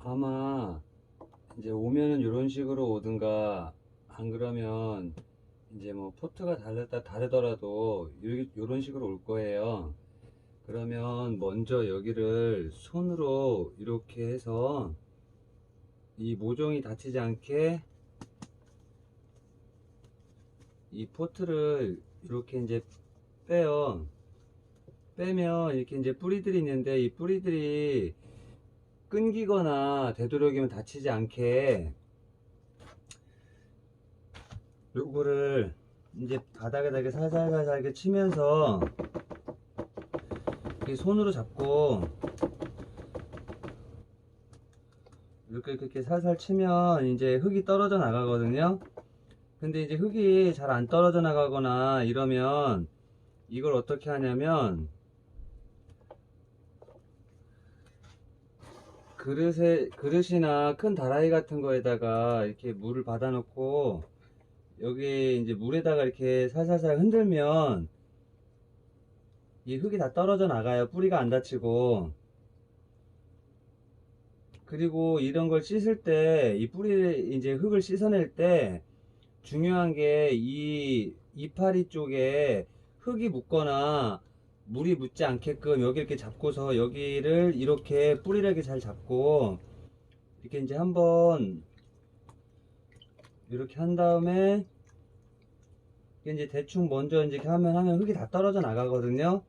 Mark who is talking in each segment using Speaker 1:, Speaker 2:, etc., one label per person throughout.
Speaker 1: 아마 이제 오면은 이런 식으로 오든가, 안 그러면 이제 뭐 포트가 다르더라도 이런 식으로 올 거예요. 그러면 먼저 여기를 손으로 이렇게 해서 이 모종이 다치지 않게 이 포트를 이렇게 이제 빼요. 빼면 이렇게 이제 뿌리들이 있는데, 이 뿌리들이 끊기거나 되도록이면 다치지 않게 요거를 이제 바닥에다 이렇게 살살살살 이렇게 치면서 이렇게 손으로 잡고 이렇게 살살 치면 이제 흙이 떨어져 나가거든요. 근데 이제 흙이 잘 안 떨어져 나가거나 이러면 이걸 어떻게 하냐면, 그릇이나 큰 다라이 같은 거에다가 이렇게 물을 받아 놓고 여기 이제 물에다가 이렇게 살살살 흔들면 이 흙이 다 떨어져 나가요. 뿌리가 안 다치고. 그리고 이런 걸 씻을 때, 이 뿌리 이제 흙을 씻어낼 때 중요한 게 이 이파리 쪽에 흙이 묻거나 물이 묻지 않게끔 여기 이렇게 잡고서 여기를 이렇게 뿌리를 이렇게 잘 잡고 이렇게 이제 한번 이렇게 한 다음에 이제 대충 먼저 이제 이렇게 하면 흙이 다 떨어져 나가거든요.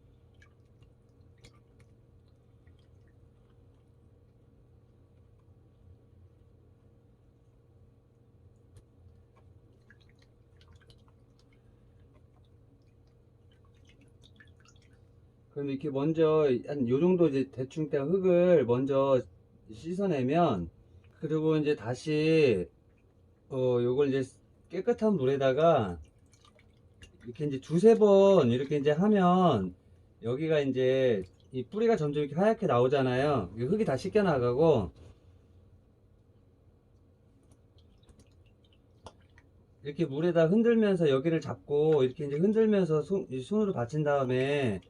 Speaker 1: 그럼 이렇게 먼저 한 요 정도 이제 대충 때 흙을 먼저 씻어내면, 그리고 이제 다시 요걸 이제 깨끗한 물에다가 이렇게 이제 두세 번 이렇게 이제 하면 여기가 이제 이 뿌리가 점점 이렇게 하얗게 나오잖아요. 흙이 다 씻겨 나가고, 이렇게 물에다 흔들면서 여기를 잡고 이렇게 이제 흔들면서 손으로 받친 다음에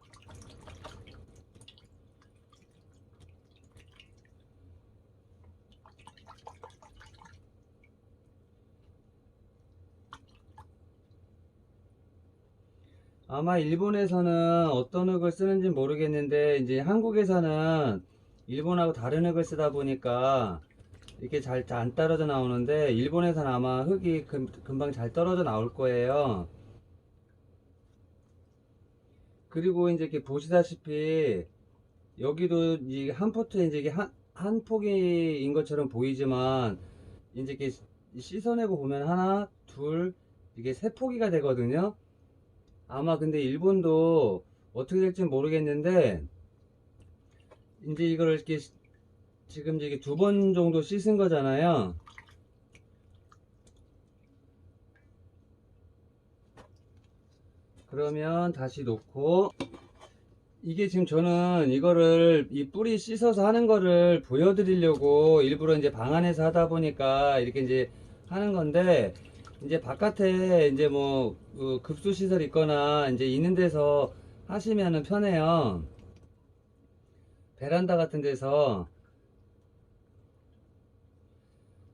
Speaker 1: 아마 일본에서는 어떤 흙을 쓰는지 모르겠는데 이제 한국에서는 일본하고 다른 흙을 쓰다 보니까 이렇게 잘 안 떨어져 나오는데, 일본에서는 아마 흙이 금방 잘 떨어져 나올 거예요. 그리고 이제 이렇게 보시다시피 여기도 이 한 포트에 이제 이게 한 폭인 것처럼 보이지만 이제 이렇게 씻어내고 보면 하나, 둘, 이게 세 포기가 되거든요. 아마 근데 일본도 어떻게 될지 모르겠는데 이제 이걸 이렇게 지금 이게 두 번 정도 씻은 거잖아요. 그러면 다시 놓고, 이게 지금 저는 이거를 이 뿌리 씻어서 하는 거를 보여드리려고 일부러 이제 방 안에서 하다 보니까 이렇게 이제 하는 건데, 이제 바깥에 이제 뭐 급수 시설 있거나 이제 있는 데서 하시면은 편해요. 베란다 같은 데서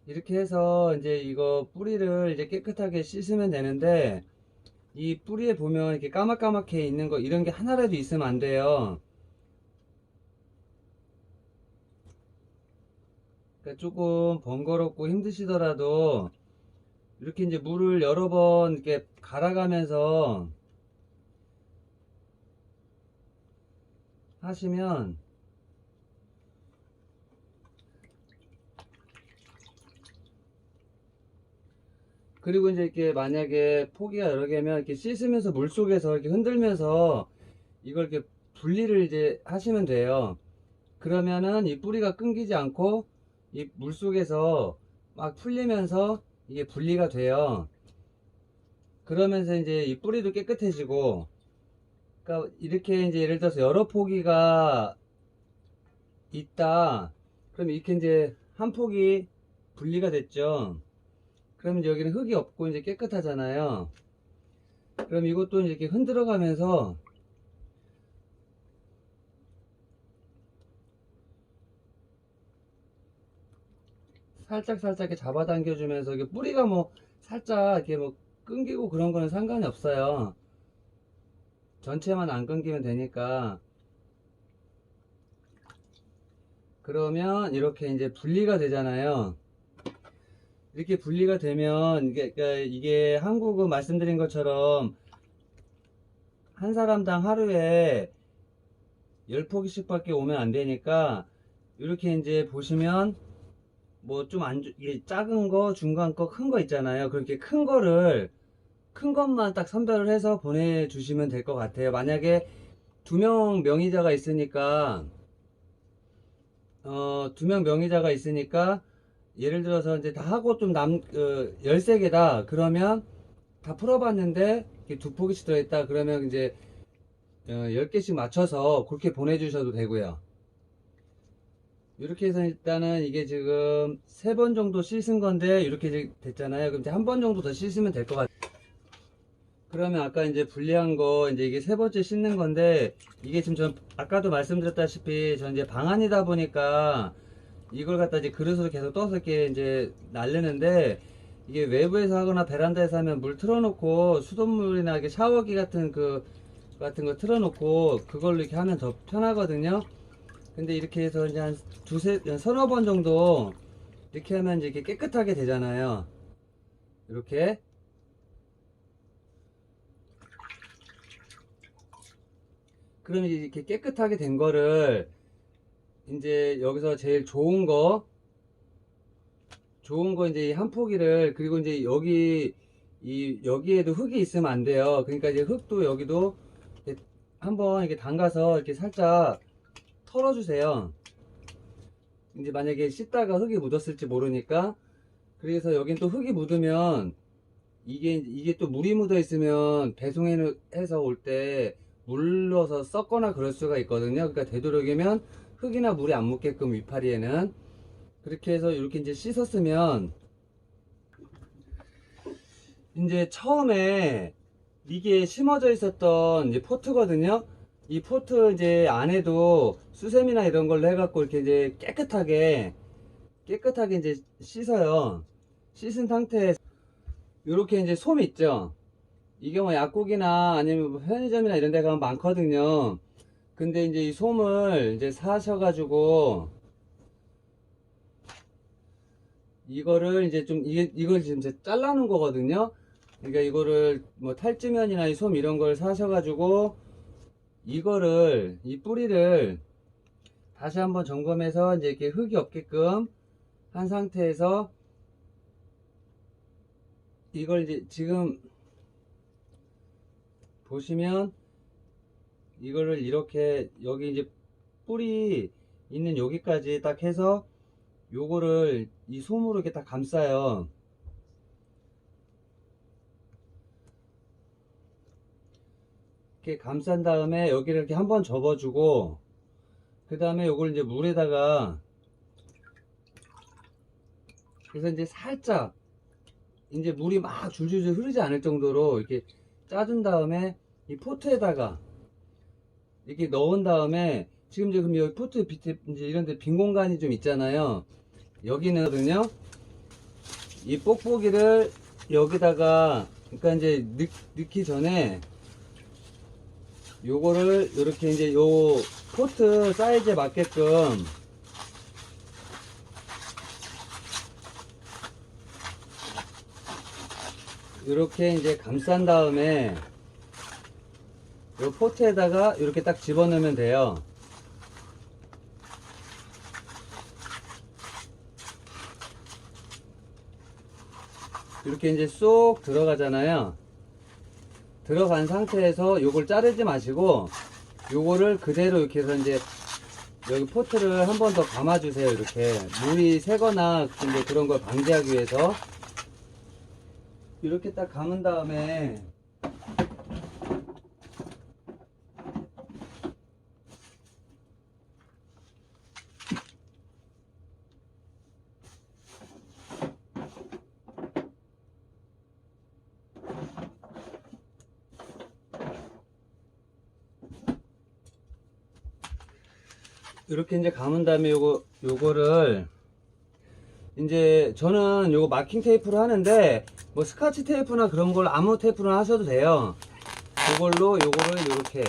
Speaker 1: 이렇게 해서 이제 이거 뿌리를 이제 깨끗하게 씻으면 되는데, 이 뿌리에 보면 이렇게 까맣까맣게 있는 거 이런 게 하나라도 있으면 안 돼요. 그러니까 조금 번거롭고 힘드시더라도 이렇게 이제 물을 여러 번 이렇게 갈아가면서 하시면, 그리고 이제 이렇게 만약에 포기가 여러 개면 이렇게 씻으면서 물 속에서 이렇게 흔들면서 이걸 이렇게 분리를 이제 하시면 돼요. 그러면은 이 뿌리가 끊기지 않고 이 물 속에서 막 풀리면서 이게 분리가 돼요. 그러면서 이제 이 뿌리도 깨끗해지고, 그러니까 이렇게 이제 예를 들어서 여러 포기가 있다. 그럼 이렇게 이제 한 폭이 분리가 됐죠. 그러면 여기는 흙이 없고 이제 깨끗하잖아요. 그럼 이것도 이제 이렇게 흔들어 가면서 살짝 살짝 이렇게 잡아당겨 주면서, 이게 뿌리가 뭐 살짝 이렇게 뭐 끊기고 그런 거는 상관이 없어요. 전체만 안 끊기면 되니까. 그러면 이렇게 이제 분리가 되잖아요. 이렇게 분리가 되면 이게 한국은 말씀드린 것처럼 한 사람당 하루에 10포기씩 밖에 오면 안 되니까, 이렇게 이제 보시면 뭐 좀 이게 작은 거, 중간 거, 큰 거 있잖아요. 그렇게 큰 것만 딱 선별을 해서 보내주시면 될 것 같아요. 만약에 2명 명의자가 있으니까, 2명 명의자가 있으니까, 예를 들어서 이제 다 하고 좀 13개다. 그러면 다 풀어봤는데, 이렇게 2포기씩 들어있다. 그러면 이제, 10개씩 맞춰서 그렇게 보내주셔도 되고요. 이렇게 해서 일단은 이게 지금 3번 정도 씻은 건데, 이렇게 됐잖아요. 그럼 이제 한 번 정도 더 씻으면 될 것 같아요. 그러면 아까 이제 분리한 거, 이제 이게 3번째 씻는 건데, 이게 지금 전 아까도 말씀드렸다시피 전 이제 방안이다 보니까 이걸 갖다 이제 그릇으로 계속 떠서 이렇게 이제 날르는데, 이게 외부에서 하거나 베란다에서 하면 물 틀어놓고 수돗물이나 이게 샤워기 같은 같은 거 틀어놓고 그걸로 이렇게 하면 더 편하거든요. 근데 이렇게 해서 이제 한 서너 번 정도 이렇게 하면 이제 이렇게 깨끗하게 되잖아요. 이렇게. 그러면 이렇게 깨끗하게 된 거를 이제 여기서 제일 좋은 거 이제 한 포기를, 그리고 이제 여기에도 흙이 있으면 안 돼요. 그러니까 이제 흙도 여기도 이렇게 한번 이렇게 담가서 이렇게 살짝 털어주세요. 이제 만약에 씻다가 흙이 묻었을지 모르니까. 그래서 여긴 또 흙이 묻으면 이게 또 물이 묻어 있으면 배송해서 올 때 물러서 썩거나 그럴 수가 있거든요. 그러니까 되도록이면 흙이나 물이 안 묻게끔 위파리에는 그렇게 해서 이렇게 이제 씻었으면, 이제 처음에 이게 심어져 있었던 이제 포트거든요. 이 포트 이제 안에도 수세미나 이런 걸로 해갖고 이렇게 이제 깨끗하게 이제 씻어요. 씻은 상태에서 이렇게 이제 솜 있죠. 이게 뭐 약국이나 아니면 뭐 편의점이나 이런 데 가면 많거든요. 근데 이제 이 솜을 이제 사셔가지고 이거를 이제 좀 이걸 지금 이제 잘라놓은 거거든요. 그러니까 이거를 뭐 탈지면이나 이 솜 이런 걸 사셔가지고 이 뿌리를 다시 한번 점검해서 이제 이렇게 흙이 없게끔 한 상태에서, 이걸 이제 지금 보시면 이거를 이렇게 여기 이제 뿌리 있는 여기까지 딱 해서 요거를 이 솜으로 이렇게 딱 감싸요. 이렇게 감싼 다음에 여기를 이렇게 한번 접어주고, 그 다음에 요걸 이제 물에다가, 그래서 이제 살짝 이제 물이 막 줄줄줄 흐르지 않을 정도로 이렇게 짜준 다음에 이 포트에다가 이렇게 넣은 다음에, 지금 이제 그럼 여기 포트 밑에 이제 이런 데 빈 공간이 좀 있잖아요. 여기는요, 이 뽁뽁이를 여기다가, 그러니까 이제 넣기 전에 요거를 이렇게 이제 요 포트 사이즈에 맞게끔 이렇게 이제 감싼 다음에 요 포트에다가 이렇게 딱 집어넣으면 돼요. 이렇게 이제 쏙 들어가잖아요. 들어간 상태에서 요걸 자르지 마시고 요거를 그대로 이렇게 해서 이제 여기 포트를 한 번 더 감아주세요. 이렇게 물이 새거나 이제 그런 걸 방지하기 위해서 이렇게 딱 감은 다음에, 이렇게 이제 감은 다음에 요거를 이제 저는 요거 마킹 테이프로 하는데 뭐 스카치 테이프나 그런 걸 아무 테이프로 하셔도 돼요. 요걸로 요거를 요렇게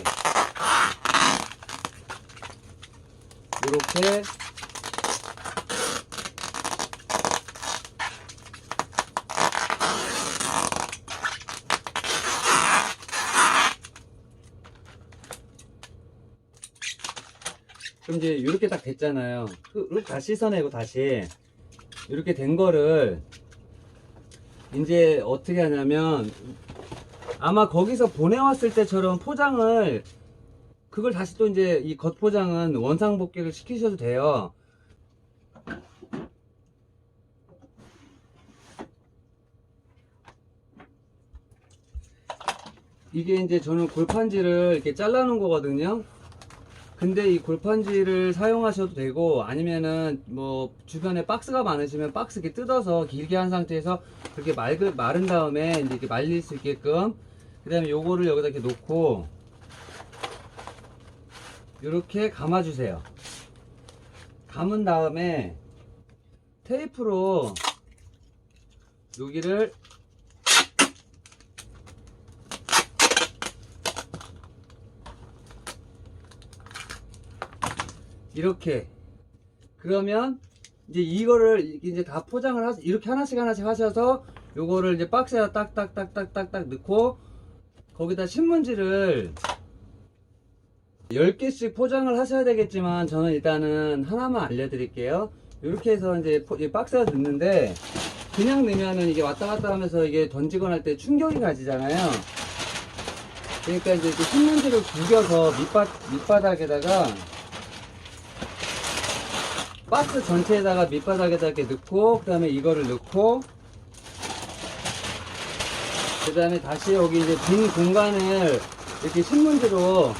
Speaker 1: 그럼 이제 이렇게 딱 됐잖아요. 다 씻어내고 다시 이렇게 된 거를 이제 어떻게 하냐면 아마 거기서 보내왔을 때처럼 포장을 그걸 다시 또 이제 이 겉포장은 원상복귀를 시키셔도 돼요. 이게 이제 저는 골판지를 이렇게 잘라 놓은 거거든요. 근데 이 골판지를 사용하셔도 되고 아니면은 뭐 주변에 박스가 많으시면 박스 이렇게 뜯어서 길게 한 상태에서 그렇게 마른 다음에 이제 이렇게 말릴 수 있게끔 그 다음에 요거를 여기다 이렇게 놓고 이렇게 감아주세요. 감은 다음에 테이프로 여기를 이렇게 그러면 이제 이거를 이제 다 포장을 이렇게 하나씩 하셔서 요거를 이제 박스에다 딱딱딱딱딱딱 넣고 거기다 신문지를 10개씩 포장을 하셔야 되겠지만 저는 일단은 하나만 알려드릴게요. 이렇게 해서 이제 박스에다 넣는데 그냥 넣으면은 이게 왔다 갔다 하면서 이게 던지거나 할 때 충격이 가지잖아요. 그러니까 이제 이렇게 신문지를 구겨서 밑바닥에다가 박스 전체에다가 밑바닥에다 이렇게 넣고 그 다음에 이거를 넣고 그 다음에 다시 여기 이제 빈 공간을 이렇게 신문지로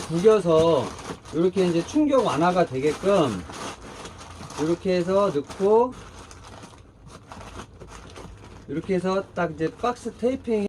Speaker 1: 구겨서 이렇게 이제 충격 완화가 되게끔 이렇게 해서 넣고 이렇게 해서 딱 이제 박스 테이핑